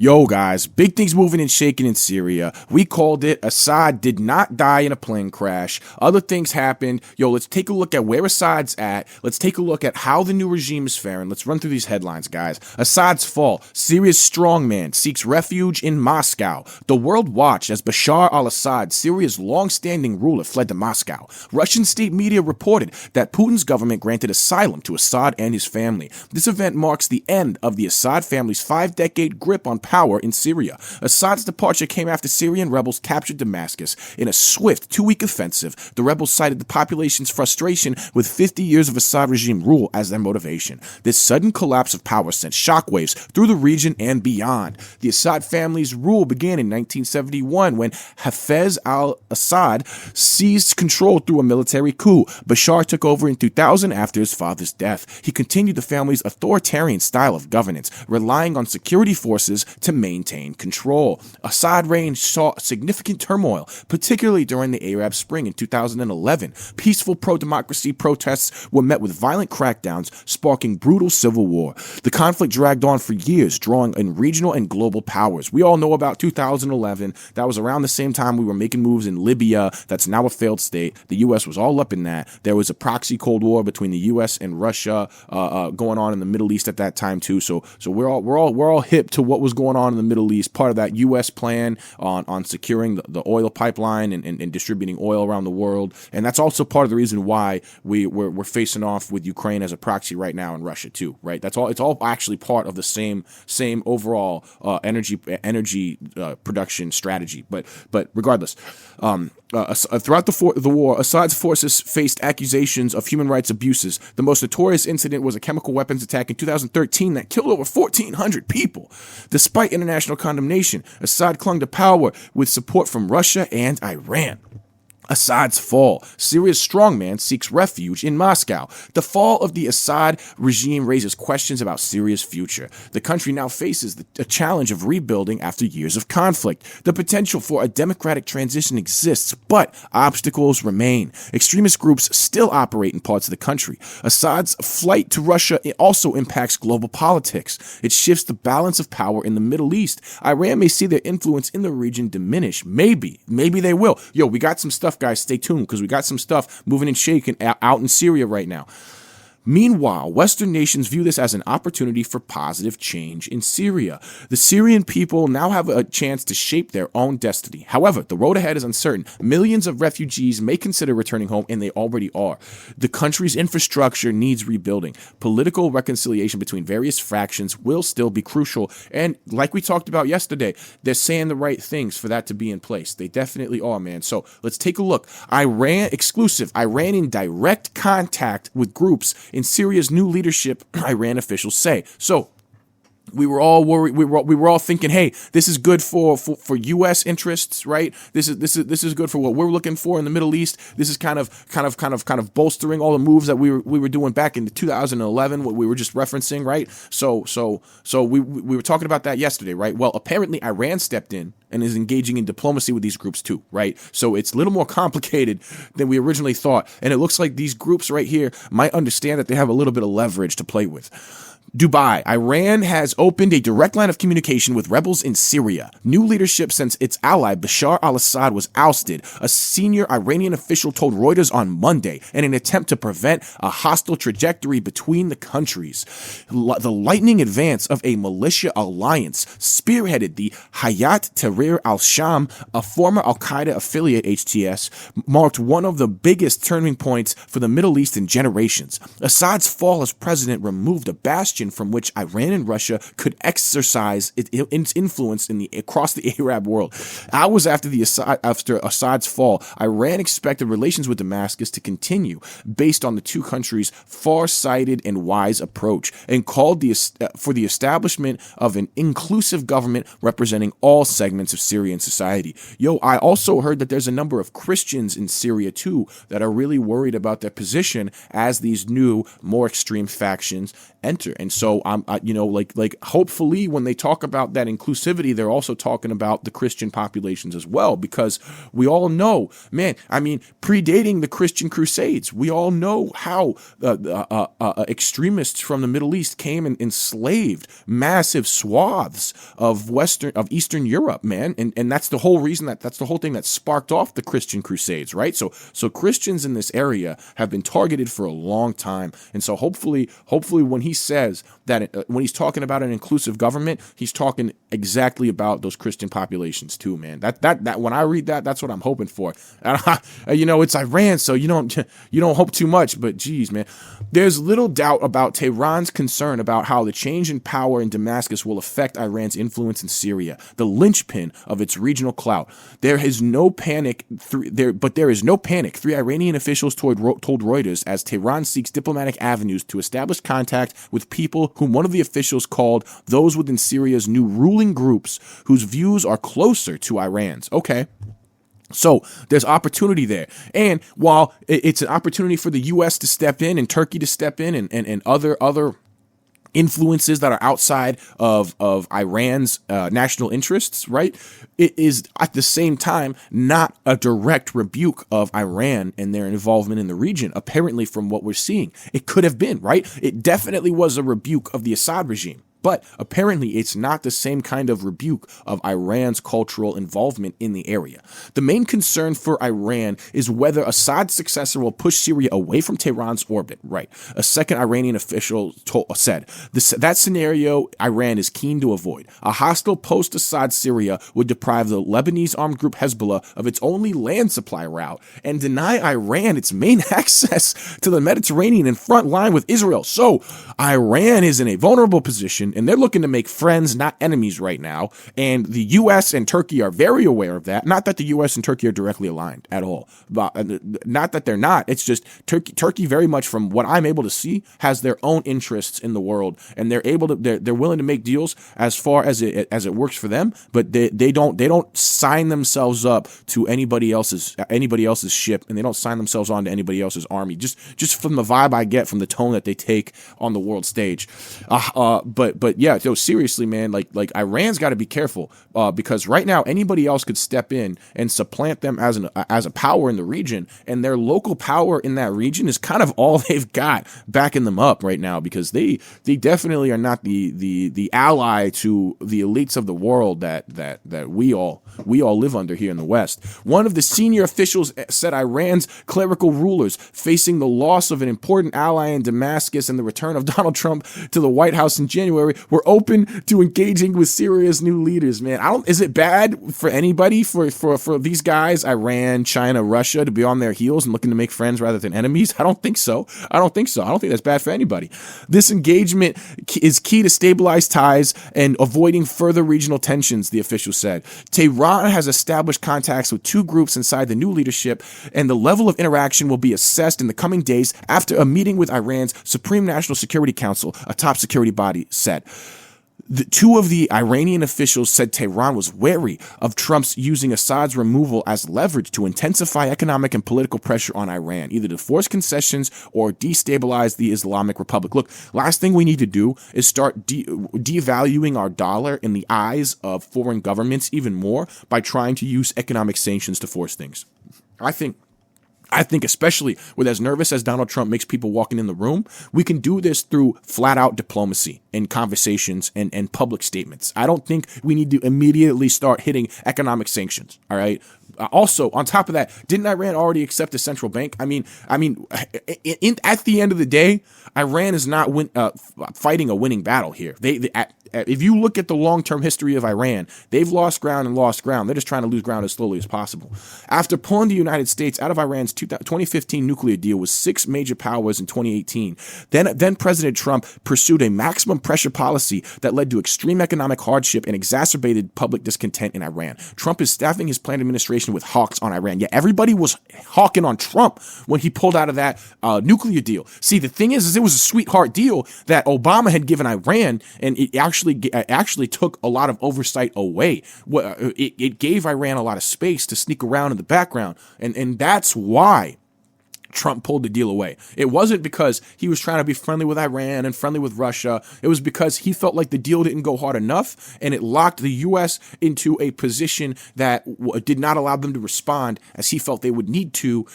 Yo, guys, big things moving and shaking in Syria. We called it. Assad did not die in a plane crash. Other things happened. Yo, let's take a look at where Assad's at. Let's take a look at how the new regime is faring. Let's run through these headlines, guys. Assad's fall. Syria's strongman seeks refuge in Moscow. The world watched as Bashar al-Assad, Syria's long-standing ruler, fled to Moscow. Russian state media reported that Putin's government granted asylum to Assad and his family. This event marks the end of the Assad family's 5-decade grip on power in Syria. Assad's departure came after Syrian rebels captured Damascus in a swift 2-week offensive. The rebels cited the population's frustration with 50 years of Assad regime rule as their motivation. This sudden collapse of power sent shockwaves through the region and beyond. The Assad family's rule began in 1971 when Hafez al-Assad seized control through a military coup. Bashar took over in 2000 after his father's death. He continued the family's authoritarian style of governance, relying on security forces to maintain control. Assad reign saw significant turmoil, particularly during the Arab Spring in 2011. Peaceful pro-democracy protests were met with violent crackdowns, sparking brutal civil war. The conflict dragged on for years, drawing in regional and global powers. We all know about 2011. That was around the same time we were making moves in Libya. That's now a failed state. The U.S. was all up in that. There was a proxy Cold War between the U.S. and Russia going on in the Middle East at that time too. So we're all hip to what was going on in the Middle East, part of that U.S. plan on securing the oil pipeline and distributing oil around the world. And that's also part of the reason why we're facing off with Ukraine as a proxy right now in Russia too, right? It's all actually part of the same overall energy production strategy. But regardless, throughout the war, Assad's forces faced accusations of human rights abuses. The most notorious incident was a chemical weapons attack in 2013 that killed over 1,400 people. Despite international condemnation, Assad clung to power with support from Russia and Iran. Assad's fall. Syria's strongman seeks refuge in Moscow. The fall of the Assad regime raises questions about Syria's future. The country now faces the challenge of rebuilding after years of conflict. The potential for a democratic transition exists, but obstacles remain. Extremist groups still operate in parts of the country. Assad's flight to Russia also impacts global politics. It shifts the balance of power in the Middle East. Iran may see their influence in the region diminish. Maybe they will. Yo, we got some stuff, guys. Stay tuned because we got some stuff moving and shaking out in Syria right now. Meanwhile, Western nations view this as an opportunity for positive change in Syria. The Syrian people now have a chance to shape their own destiny. However, the road ahead is uncertain. Millions of refugees may consider returning home, and they already are. The country's infrastructure needs rebuilding. Political reconciliation between various factions will still be crucial. And like we talked about yesterday, they're saying the right things for that to be in place. They definitely are, man. So let's take a look. Iran in direct contact with groups in Syria's new leadership, Iran officials say. So we were all worried. We were all thinking, hey, this is good for U.S. interests, right? This is good for what we're looking for in the Middle East. This is kind of bolstering all the moves that we were doing back in 2011, what we were just referencing, right? So we were talking about that yesterday, right? Well, apparently Iran stepped in and is engaging in diplomacy with these groups too, right? So it's a little more complicated than we originally thought, and it looks like these groups right here might understand that they have a little bit of leverage to play with. Dubai. Iran has opened a direct line of communication with rebels in Syria. New leadership since its ally Bashar al-Assad was ousted, a senior Iranian official told Reuters on Monday, in an attempt to prevent a hostile trajectory between the countries. The lightning advance of a militia alliance spearheaded the Hayat Tahrir al-Sham, a former al-Qaeda affiliate HTS, marked one of the biggest turning points for the Middle East in generations. Assad's fall as president removed a bastion from which Iran and Russia could exercise its influence across the Arab world. Hours after Assad's fall, Iran expected relations with Damascus to continue based on the two countries' far-sighted and wise approach, and called for the establishment of an inclusive government representing all segments of Syrian society. Yo, I also heard that there's a number of Christians in Syria too that are really worried about their position as these new, more extreme factions enter. And so hopefully when they talk about that inclusivity, they're also talking about the Christian populations as well, because we all know, man, I mean, predating the Christian Crusades, we all know how extremists from the Middle East came and enslaved massive swaths of Eastern Europe, man. And that's the whole reason that's the whole thing that sparked off the Christian Crusades, right? So Christians in this area have been targeted for a long time. And so hopefully when he says that, when he's talking about an inclusive government, he's talking exactly about those Christian populations too, man. That when I read that, that's what I'm hoping for. It's Iran, so you don't hope too much, but geez, man, there's little doubt about Tehran's concern about how the change in power in Damascus will affect Iran's influence in Syria, the linchpin of its regional clout. There is no panic. There is no panic. 3 Iranian officials told Reuters as Tehran seeks diplomatic avenues to establish contact with people whom one of the officials called those within Syria's new ruling groups whose views are closer to Iran's. Okay. So there's opportunity there. And while it's an opportunity for the U.S. to step in and Turkey to step in and other influences that are outside of Iran's national interests, right? It is at the same time not a direct rebuke of Iran and their involvement in the region, apparently from what we're seeing. It could have been, right? It definitely was a rebuke of the Assad regime. But apparently it's not the same kind of rebuke of Iran's cultural involvement in the area. The main concern for Iran is whether Assad's successor will push Syria away from Tehran's orbit. Right. A second Iranian official said, that scenario Iran is keen to avoid. A hostile post-Assad Syria would deprive the Lebanese armed group Hezbollah of its only land supply route and deny Iran its main access to the Mediterranean and front line with Israel. So Iran is in a vulnerable position, and they're looking to make friends, not enemies right now. And the U.S. and Turkey are very aware of that. Not that the U.S. and Turkey are directly aligned at all. But not that they're not. It's just Turkey very much, from what I'm able to see, has their own interests in the world, and they're willing to make deals as far as it works for them. But they don't sign themselves up to anybody else's ship, and they don't sign themselves on to anybody else's army. Just from the vibe I get from the tone that they take on the world stage. But yeah, so seriously, man, like Iran's got to be careful because right now anybody else could step in and supplant them as a power in the region, and their local power in that region is kind of all they've got backing them up right now, because they definitely are not the ally to the elites of the world that we all live under here in the West. One of the senior officials said Iran's clerical rulers, facing the loss of an important ally in Damascus and the return of Donald Trump to the White House in January, were open to engaging with Syria's new leaders. Man, is it bad for anybody, for these guys, Iran, China, Russia, to be on their heels and looking to make friends rather than enemies? I don't think so. I don't think that's bad for anybody. This engagement is key to stabilize ties and avoiding further regional tensions, the official said. Tehran has established contacts with 2 groups inside the new leadership, and the level of interaction will be assessed in the coming days after a meeting with Iran's Supreme National Security Council, a top security body, said. The 2 of the Iranian officials said Tehran was wary of Trump's using Assad's removal as leverage to intensify economic and political pressure on Iran, either to force concessions or destabilize the Islamic Republic. Look, last thing we need to do is start devaluing our dollar in the eyes of foreign governments even more by trying to use economic sanctions to force things. I think especially with as nervous as Donald Trump makes people walking in the room, we can do this through flat out diplomacy and conversations and public statements. I don't think we need to immediately start hitting economic sanctions. All right. Also, on top of that, didn't Iran already accept a central bank? I mean, at the end of the day, Iran is not fighting a winning battle here. If you look at the long-term history of Iran, they've lost ground and lost ground. They're just trying to lose ground as slowly as possible. After pulling the United States out of Iran's 2015 nuclear deal with 6 major powers in 2018, then President Trump pursued a maximum pressure policy that led to extreme economic hardship and exacerbated public discontent in Iran. Trump is staffing his planned administration with hawks on Iran. Yeah, everybody was hawking on Trump when he pulled out of that nuclear deal. See, the thing is it was a sweetheart deal that Obama had given Iran, and it actually took a lot of oversight away. It gave Iran a lot of space to sneak around in the background, and that's why Trump pulled the deal away. It wasn't because he was trying to be friendly with Iran and friendly with Russia. It was because he felt like the deal didn't go hard enough, and it locked the U.S. into a position that did not allow them to respond as he felt they would need to,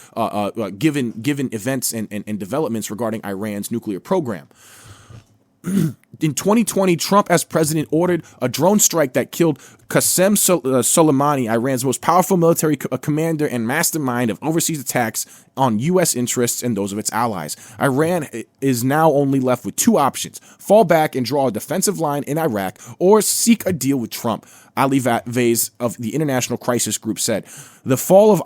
given events and developments regarding Iran's nuclear program. In 2020, Trump, as president, ordered a drone strike that killed Qasem Soleimani, Iran's most powerful military commander and mastermind of overseas attacks on U.S. interests and those of its allies. Iran is now only left with two options: fall back and draw a defensive line in Iraq, or seek a deal with Trump. Ali Vaiz of the International Crisis Group said, the fall of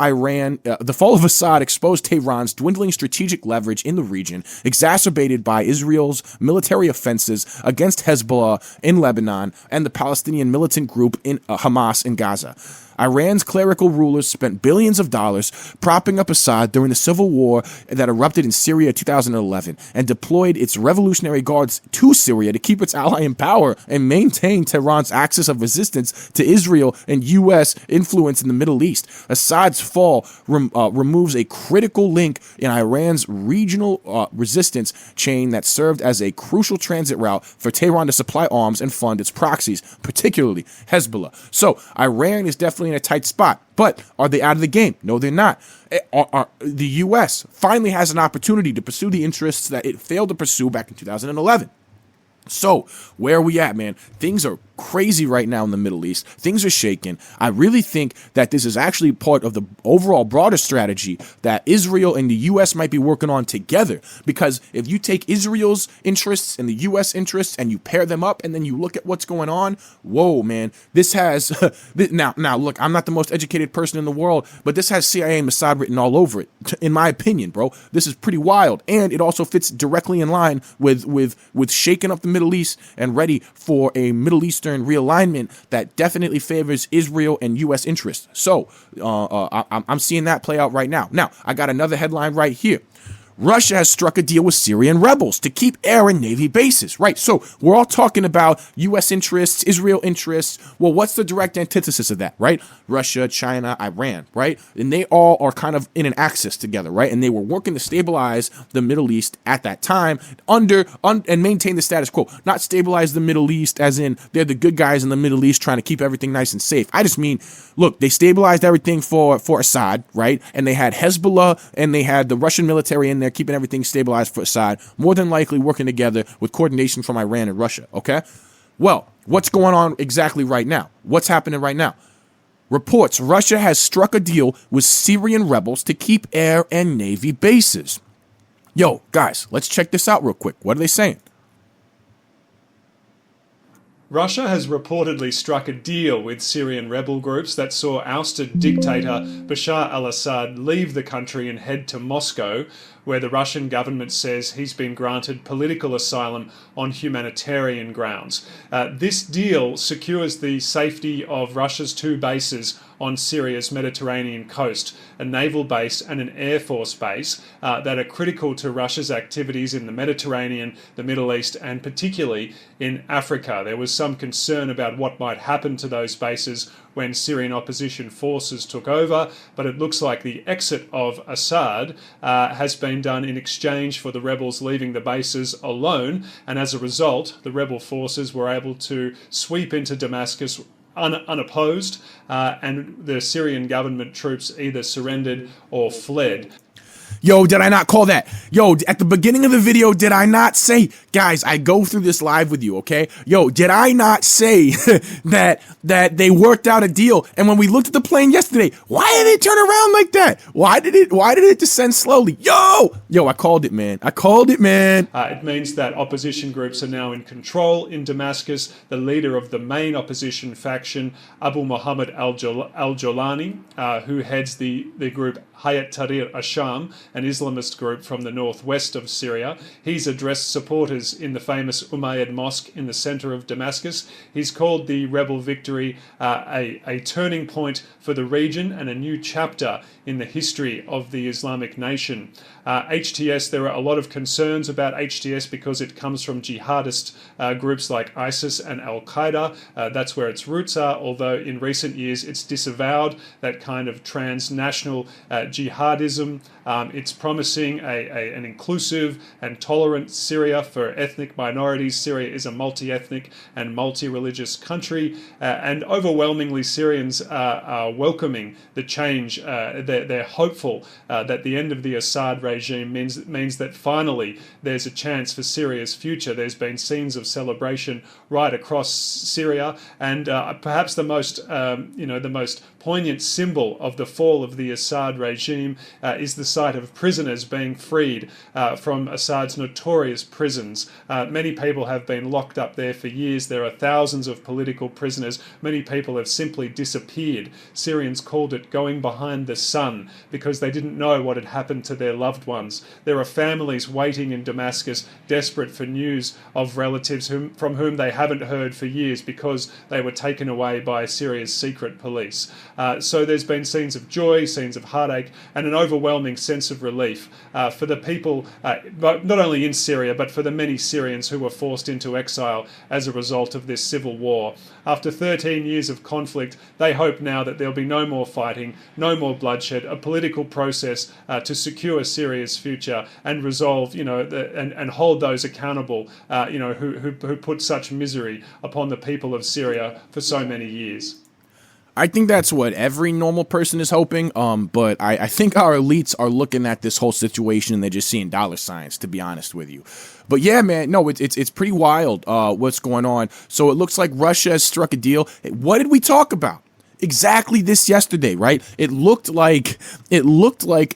Assad exposed Tehran's dwindling strategic leverage in the region, exacerbated by Israel's military offenses against Hezbollah in Lebanon and the Palestinian militant group in Hamas in Gaza. Iran's clerical rulers spent billions of dollars propping up Assad during the civil war that erupted in Syria in 2011 and deployed its revolutionary guards to Syria to keep its ally in power and maintain Tehran's axis of resistance to Israel and U.S. influence in the Middle East. Assad's fall removes a critical link in Iran's regional resistance chain that served as a crucial transit route for Tehran to supply arms and fund its proxies, particularly Hezbollah. So Iran is definitely in a tight spot. But are they out of the game? No, they're not. The U.S. finally has an opportunity to pursue the interests that it failed to pursue back in 2011. So, where are we at, man? Things are crazy right now in the Middle East. Things are shaking. I really think that this is actually part of the overall broader strategy that Israel and the U.S. might be working on together. Because if you take Israel's interests and the U.S. interests and you pair them up and then you look at what's going on, whoa, man, this has... now, look, I'm not the most educated person in the world, but this has CIA and Mossad written all over it, in my opinion, bro. This is pretty wild. And it also fits directly in line with shaking up the Middle East and ready for a Middle Eastern realignment that definitely favors Israel and U.S. interests. So I'm seeing that play out right now. Now, I got another headline right here. Russia has struck a deal with Syrian rebels to keep air and navy bases. Right, so we're all talking about U.S. interests, Israel interests. Well, what's the direct antithesis of that, right? Russia, China, Iran, right? And they all are kind of in an axis together, right? And they were working to stabilize the Middle East at that time and maintain the status quo. Not stabilize the Middle East as in they're the good guys in the Middle East trying to keep everything nice and safe. I just mean, look, they stabilized everything for Assad, right? And they had Hezbollah and they had the Russian military in there keeping everything stabilized for Assad, more than likely working together with coordination from Iran and Russia, okay? Well, what's going on exactly right now? What's happening right now? Reports Russia has struck a deal with Syrian rebels to keep air and navy bases. Yo, guys, let's check this out real quick. What are they saying? Russia has reportedly struck a deal with Syrian rebel groups that saw ousted dictator Bashar al-Assad leave the country and head to Moscow, where the Russian government says he's been granted political asylum on humanitarian grounds. This deal secures the safety of Russia's two bases on Syria's Mediterranean coast, a naval base and an air force base that are critical to Russia's activities in the Mediterranean, the Middle East, and particularly in Africa. There was some concern about what might happen to those bases when Syrian opposition forces took over, but it looks like the exit of Assad has been done in exchange for the rebels leaving the bases alone, and as a result, the rebel forces were able to sweep into Damascus unopposed, and the Syrian government troops either surrendered or fled. Yo, did I not call that? Yo, at the beginning of the video, did I not say, guys, I go through this live with you, okay? Yo, did I not say that they worked out a deal? And when we looked at the plane yesterday, why did it turn around like that? Why did it descend slowly? Yo, I called it, man. It means that opposition groups are now in control in Damascus. The leader of the main opposition faction, Abu Muhammad al-Jolani, who heads the group Hayat Tahrir al-Sham, an Islamist group from the northwest of Syria. He's addressed supporters in the famous Umayyad Mosque in the center of Damascus. He's called the rebel victory a turning point for the region and a new chapter in the history of the Islamic nation. HTS, there are a lot of concerns about HTS because it comes from jihadist groups like ISIS and Al-Qaeda. That's where its roots are, although in recent years it's disavowed that kind of transnational jihadism It's promising an inclusive and tolerant Syria for ethnic minorities. Syria is a multi-ethnic and multi-religious country, and overwhelmingly Syrians are welcoming the change. They're hopeful that the end of the Assad regime means that finally there's a chance for Syria's future. There's been scenes of celebration right across Syria, and perhaps the most poignant symbol of the fall of the Assad regime is the sight of prisoners being freed from Assad's notorious prisons. Many people have been locked up there for years. There are thousands of political prisoners. Many people have simply disappeared. Syrians called it going behind the sun because they didn't know what had happened to their loved ones. There are families waiting in Damascus, desperate for news of relatives from whom they haven't heard for years because they were taken away by Syria's secret police. So there's been scenes of joy, scenes of heartache, and an overwhelming sense of relief for the people, not only in Syria, but for the many Syrians who were forced into exile as a result of this civil war. After 13 years of conflict, they hope now that there'll be no more fighting, no more bloodshed, a political process to secure Syria's future and resolve, and hold those accountable, who put such misery upon the people of Syria for so many years. I think that's what every normal person is hoping. But I think our elites are looking at this whole situation and they're just seeing dollar signs, to be honest with you. But yeah, man, no, it's pretty wild what's going on. So it looks like Russia has struck a deal. What did we talk about? Exactly this yesterday, right? It looked like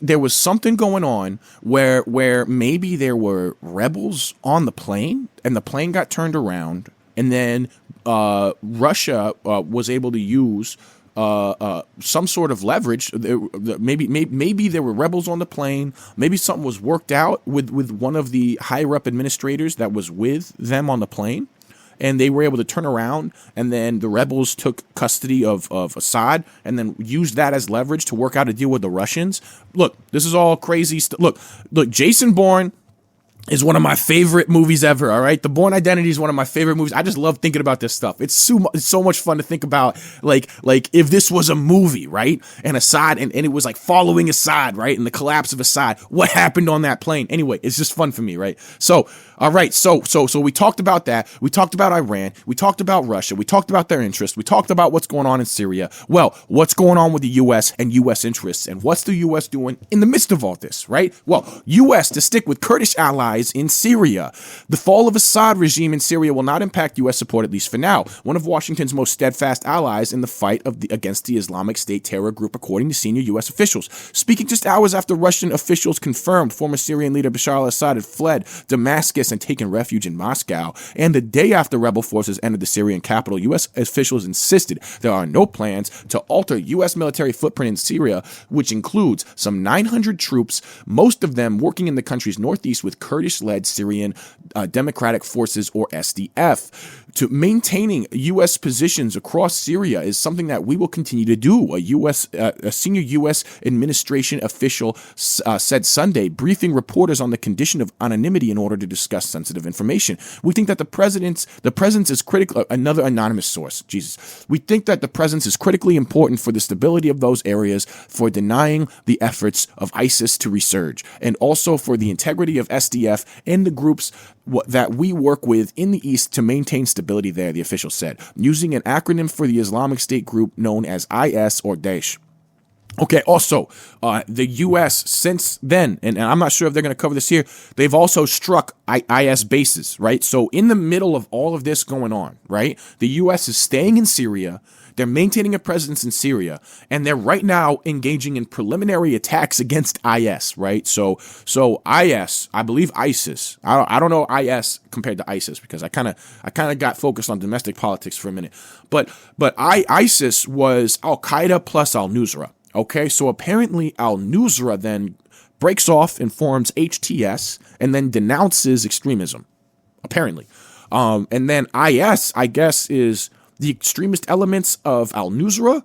there was something going on where maybe there were rebels on the plane and the plane got turned around, and then Russia was able to use some sort of leverage. Maybe there were rebels on the plane. Maybe something was worked out with one of the higher up administrators that was with them on the plane, and they were able to turn around, and then the rebels took custody of Assad and then used that as leverage to work out a deal with the Russians. Look, this is all crazy stuff. Look, Jason Bourne is one of my favorite movies ever, all right? The Bourne Identity is one of my favorite movies. I just love thinking about this stuff. It's so much fun to think about, like if this was a movie, right? And Assad, and it was like following Assad, right? And the collapse of Assad. What happened on that plane? Anyway, it's just fun for me, right? So, all right, so we talked about that. We talked about Iran. We talked about Russia. We talked about their interests. We talked about what's going on in Syria. Well, what's going on with the U.S. and U.S. interests? And what's the U.S. doing in the midst of all this, right? Well, U.S. to stick with Kurdish allies in Syria. The fall of Assad regime in Syria will not impact U.S. support, at least for now. One of Washington's most steadfast allies in the fight against the Islamic State terror group, according to senior U.S. officials. Speaking just hours after Russian officials confirmed former Syrian leader Bashar al-Assad had fled Damascus and taken refuge in Moscow, and the day after rebel forces entered the Syrian capital, U.S. officials insisted there are no plans to alter U.S. military footprint in Syria, which includes some 900 troops, most of them working in the country's northeast with Kurdish-led Syrian Democratic Forces, or SDF. To maintaining U.S. positions across Syria is something that we will continue to do, a senior U.S. administration official said Sunday, briefing reporters on the condition of anonymity in order to discuss sensitive information. We think that the presence is critical. Another anonymous source, Jesus. We think that the presence is critically important for the stability of those areas, for denying the efforts of ISIS to resurge, and also for the integrity of SDF and the groups that we work with in the East to maintain stability there, the official said, using an acronym for the Islamic State group known as IS or Daesh. Okay, also, the U.S. since then, and I'm not sure if they're going to cover this here, they've also struck IS bases, right? So in the middle of all of this going on, right, the U.S. is staying in Syria. They're maintaining a presence in Syria, and they're right now engaging in preliminary attacks against IS, right? So IS, I believe ISIS. I don't know IS compared to ISIS because I kind of got focused on domestic politics for a minute. But ISIS was Al-Qaeda plus Al-Nusra. Okay, so apparently Al-Nusra then breaks off and forms HTS and then denounces extremism, apparently. And then IS, I guess, is the extremist elements of Al-Nusra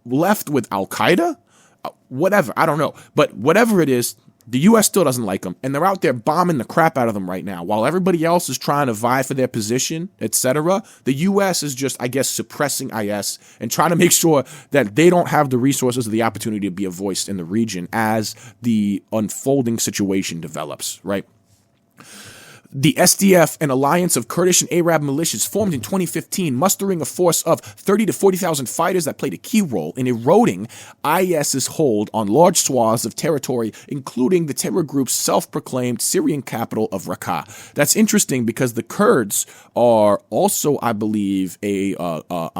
left with Al-Qaeda. Whatever, I don't know. But whatever it is, The U.S. still doesn't like them, and they're out there bombing the crap out of them right now. While everybody else is trying to vie for their position, etc., the U.S. is just, I guess, suppressing IS and trying to make sure that they don't have the resources or the opportunity to be a voice in the region as the unfolding situation develops, right? The SDF, an alliance of Kurdish and Arab militias, formed in 2015, mustering a force of 30 to 40,000 fighters that played a key role in eroding IS's hold on large swaths of territory, including the terror group's self-proclaimed Syrian capital of Raqqa. That's interesting because the Kurds are also, I believe, a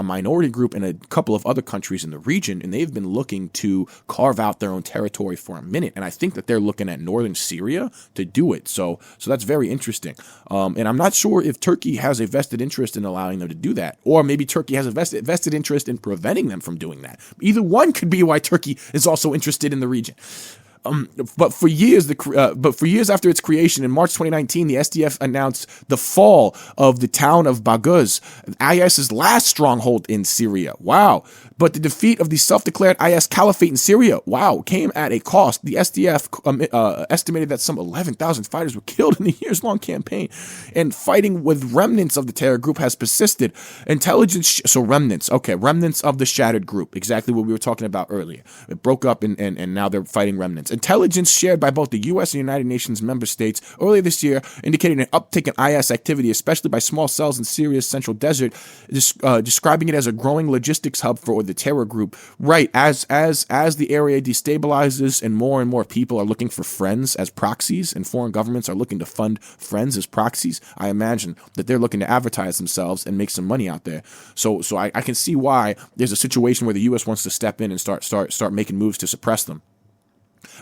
minority group in a couple of other countries in the region, and they've been looking to carve out their own territory for a minute. And I think that they're looking at northern Syria to do it. So that's very interesting. And I'm not sure if Turkey has a vested interest in allowing them to do that, or maybe Turkey has a vested interest in preventing them from doing that. Either one could be why Turkey is also interested in the region. But for years after its creation in March 2019, the SDF announced the fall of the town of Baguz, IS's last stronghold in Syria. Wow. But the defeat of the self-declared IS caliphate in Syria, wow, came at a cost. The SDF estimated that some 11,000 fighters were killed in the years-long campaign, and fighting with remnants of the terror group has persisted. Remnants of the shattered group, exactly what we were talking about earlier. It broke up and now they're fighting remnants. Intelligence shared by both the U.S. and United Nations member states earlier this year indicated an uptick in IS activity, especially by small cells in Syria's central desert, describing it as a growing logistics hub for the terror group. Right, as the area destabilizes and more people are looking for friends as proxies, and foreign governments are looking to fund friends as proxies, I imagine that they're looking to advertise themselves and make some money out there. So I can see why there's a situation where the U.S. wants to step in and start making moves to suppress them.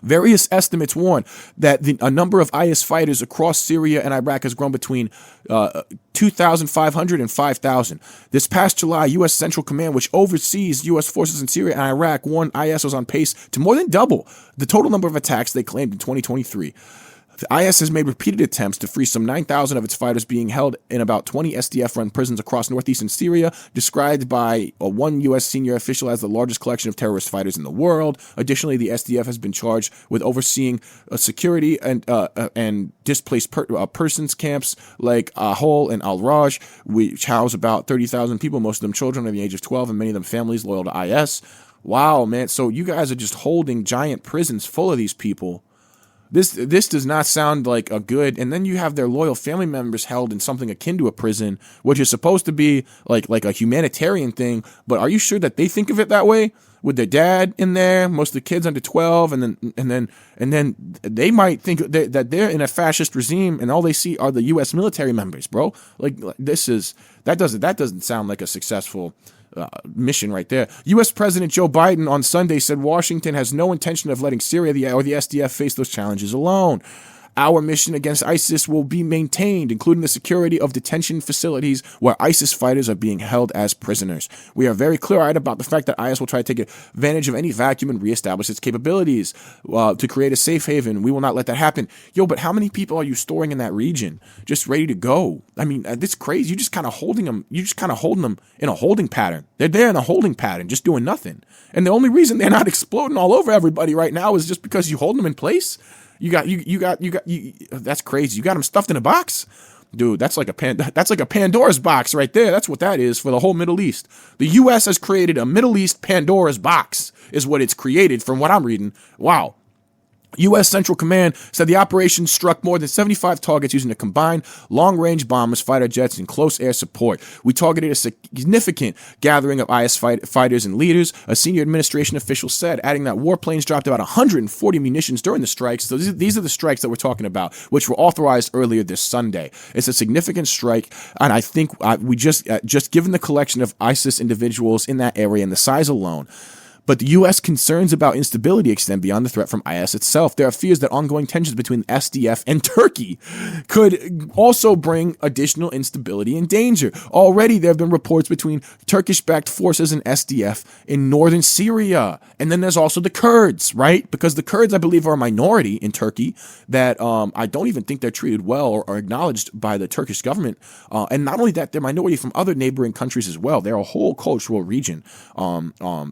Various estimates warn that a number of IS fighters across Syria and Iraq has grown between 2,500 and 5,000. This past July, U.S. Central Command, which oversees U.S. forces in Syria and Iraq, warned IS was on pace to more than double the total number of attacks they claimed in 2023. The IS has made repeated attempts to free some 9,000 of its fighters being held in about 20 SDF-run prisons across northeastern Syria, described by one U.S. senior official as the largest collection of terrorist fighters in the world. Additionally, the SDF has been charged with overseeing security and displaced persons camps like Ahol and Al-Raj, which house about 30,000 people, most of them children under the age of 12, and many of them families loyal to IS. Wow, man. So you guys are just holding giant prisons full of these people. This does not sound like a good, and then you have their loyal family members held in something akin to a prison, which is supposed to be like a humanitarian thing. But are you sure that they think of it that way? With their dad in there, most of the kids under 12, and then they might think that they're in a fascist regime, and all they see are the U.S. military members, bro. That doesn't sound like a successful mission right there. U.S. President Joe Biden on Sunday said Washington has no intention of letting Syria or the SDF face those challenges alone. Our mission against ISIS will be maintained, including the security of detention facilities where ISIS fighters are being held as prisoners. We are very clear-eyed about the fact that IS will try to take advantage of any vacuum and reestablish its capabilities to create a safe haven. We will not let that happen. Yo, but how many people are you storing in that region just ready to go? I mean, this crazy. You're just kind of holding them. You're just kind of holding them in a holding pattern. They're there in a holding pattern, just doing nothing. And the only reason they're not exploding all over everybody right now is just because you hold them in place. That's crazy. You got them stuffed in a box? Dude, that's like a Pandora's box right there. That's what that is for the whole Middle East. The U.S. has created a Middle East Pandora's box is what it's created from what I'm reading. Wow. U.S. Central Command said the operation struck more than 75 targets using a combined long-range bombers, fighter jets, and close air support. We targeted a significant gathering of IS fighters and leaders, a senior administration official said, adding that warplanes dropped about 140 munitions during the strikes. So these are the strikes that we're talking about, which were authorized earlier this Sunday. It's a significant strike, and I think we just given the collection of ISIS individuals in that area and the size alone. But the U.S. concerns about instability extend beyond the threat from IS itself. There are fears that ongoing tensions between SDF and Turkey could also bring additional instability and danger. Already, there have been reports between Turkish-backed forces and SDF in northern Syria. And then there's also the Kurds, right? Because the Kurds, I believe, are a minority in Turkey that I don't even think they're treated well or acknowledged by the Turkish government. And not only that, they're a minority from other neighboring countries as well. They're a whole cultural region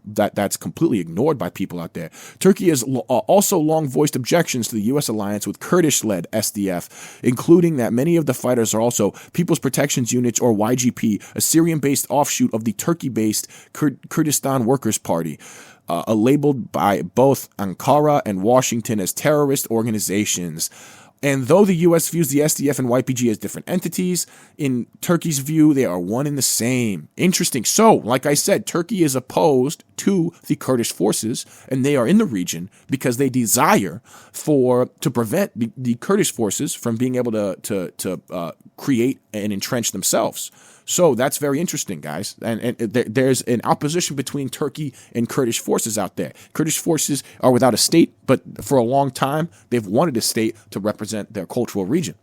that's completely ignored by people out there. Turkey has also long voiced objections to the U.S. alliance with Kurdish-led SDF, including that many of the fighters are also People's Protections Units, or YGP, a Syrian-based offshoot of the Turkey-based Kurdistan Workers' Party, labeled by both Ankara and Washington as terrorist organizations. And though the U.S. views the SDF and YPG as different entities, in Turkey's view, they are one and the same. Interesting. So, like I said, Turkey is opposed to the Kurdish forces, and they are in the region because they desire to prevent the Kurdish forces from being able to create and entrench themselves. So that's very interesting, guys. And there's an opposition between Turkey and Kurdish forces out there. Kurdish forces are without a state, but for a long time, they've wanted a state to represent their cultural region.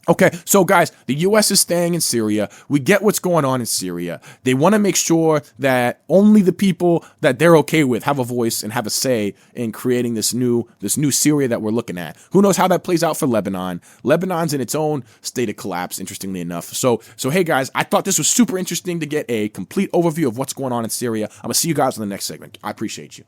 Okay, so guys, the U.S. is staying in Syria. We get what's going on in Syria. They want to make sure that only the people that they're okay with have a voice and have a say in creating this new Syria that we're looking at. Who knows how that plays out for Lebanon? Lebanon's in its own state of collapse, interestingly enough. So hey guys, I thought this was super interesting to get a complete overview of what's going on in Syria. I'm gonna see you guys in the next segment. I appreciate you.